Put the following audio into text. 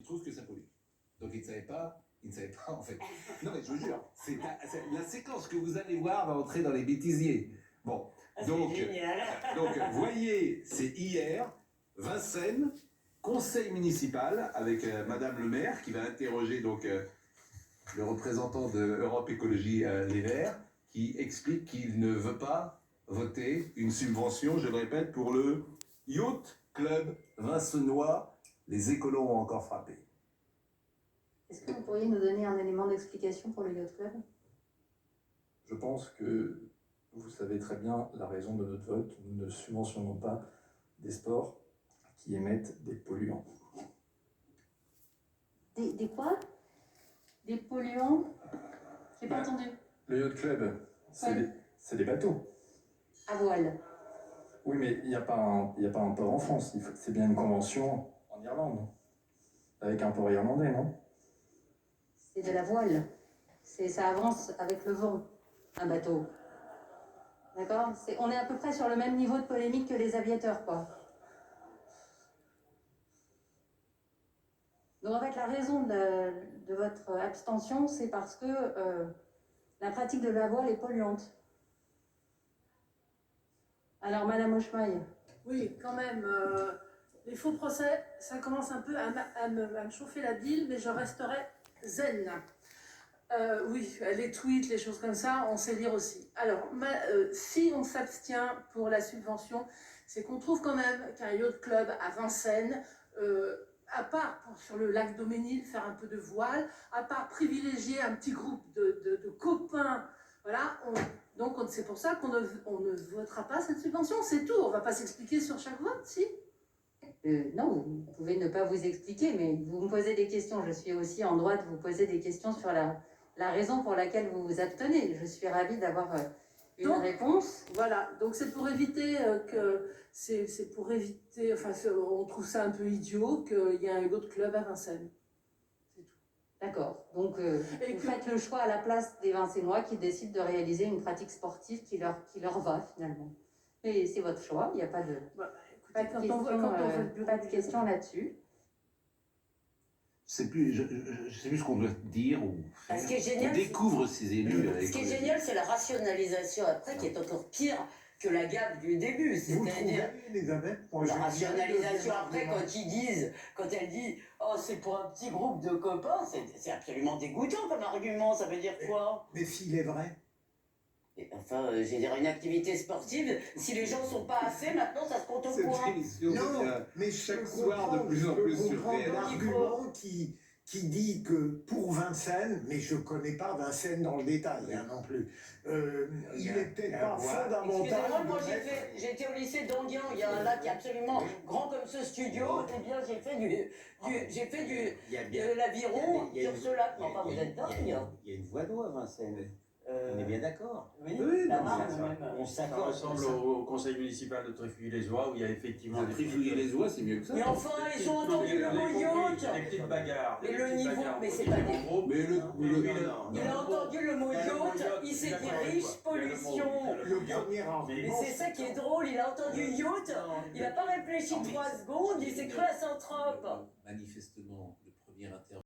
trouve que ça pollue. Donc il ne savait pas en fait. Non mais je vous jure, la séquence que vous allez voir va entrer dans les bêtisiers. Bon, donc, voyez, c'est hier, Vincennes, conseil municipal, avec Madame le maire qui va interroger donc le représentant de Europe Écologie Les Verts, qui explique qu'il ne veut pas voter une subvention, je le répète, pour le Yacht Club Vincenois. Les écolos ont encore frappé. Est-ce que vous pourriez nous donner un élément d'explication pour le Yacht Club? Je pense que vous savez très bien la raison de notre vote. Nous ne subventionnons pas des sports qui émettent des polluants. Des quoi? Des polluants? J'ai pas entendu. Le Yacht Club, c'est des bateaux. À voile. Oui, mais il n'y a pas un port en France. C'est bien une convention en Irlande. Avec un port irlandais, non? C'est de la voile. Ça avance avec le vent, un bateau. D'accord? On est à peu près sur le même niveau de polémique que les aviateurs, quoi. Donc en fait, la raison de votre abstention, c'est parce que la pratique de la voile est polluante. Alors, Madame Hauchemaille. Oui, quand même, les faux procès, ça commence un peu à me chauffer la bile, mais je resterai zen. Oui, les tweets, les choses comme ça, on sait lire aussi. Alors, si on s'abstient pour la subvention, c'est qu'on trouve quand même qu'un yacht club à Vincennes, à part sur le lac Daumesnil faire un peu de voile, à part privilégier un petit groupe de copains, voilà, donc c'est pour ça qu'on ne votera pas cette subvention, c'est tout. On ne va pas s'expliquer sur chaque vote, si? Non, vous pouvez ne pas vous expliquer, mais vous me posez des questions. Je suis aussi en droit de vous poser des questions sur la raison pour laquelle vous vous abstenez. Je suis ravie d'avoir une réponse. Voilà, donc c'est pour éviter enfin, on trouve ça un peu idiot qu'il y ait un yacht club à Vincennes. C'est tout. D'accord, donc vous faites le choix à la place des Vincennois qui décident de réaliser une pratique sportive qui leur va finalement. Et c'est votre choix, il n'y a pas de... Pas de question là-dessus. Je sais plus ce qu'on doit dire ou faire. Ce qui est génial, on découvre ces élus. Ce qui est génial, c'est la rationalisation après qui est encore pire que la gaffe du début. C'est-à-dire la rationalisation après quand elle dit oh c'est pour un petit groupe de copains, c'est absolument dégoûtant comme argument. Ça veut dire quoi? Mais s'il est vrai. Enfin, je veux dire, une activité sportive, si les gens sont pas assez, maintenant ça se compte au point. Non, mais chaque soir de plus en plus sur l'argument qui dit que pour Vincennes, mais je connais pas Vincennes dans le détail non plus, il est peut-être pas fondamental. Excusez-moi, moi j'ai été au lycée d'Anguien, il y a un lac absolument grand comme ce studio, et bien j'ai fait de l'aviron sur ce lac. Mais enfin, vous êtes dingue. Il y a une voie d'eau à Vincennes. On est bien d'accord. Oui, la Marne même. On s'accorde. Ça ressemble au conseil municipal de Tréfuy-les-Oies où il y a effectivement des Tréfuy-les-Oies, c'est mieux que ça. Mais enfin, ils ont entendu le mot yacht. Des petites bagarres. Mais le niveau, mais c'est pas des... Il a entendu le mot yacht, il s'est dit riche, pollution. Le premier argument. Mais c'est ça qui est drôle, il a entendu yacht, il n'a pas réfléchi 3 secondes, il s'est cru à Saint-Trope. Manifestement, le premier intervenant.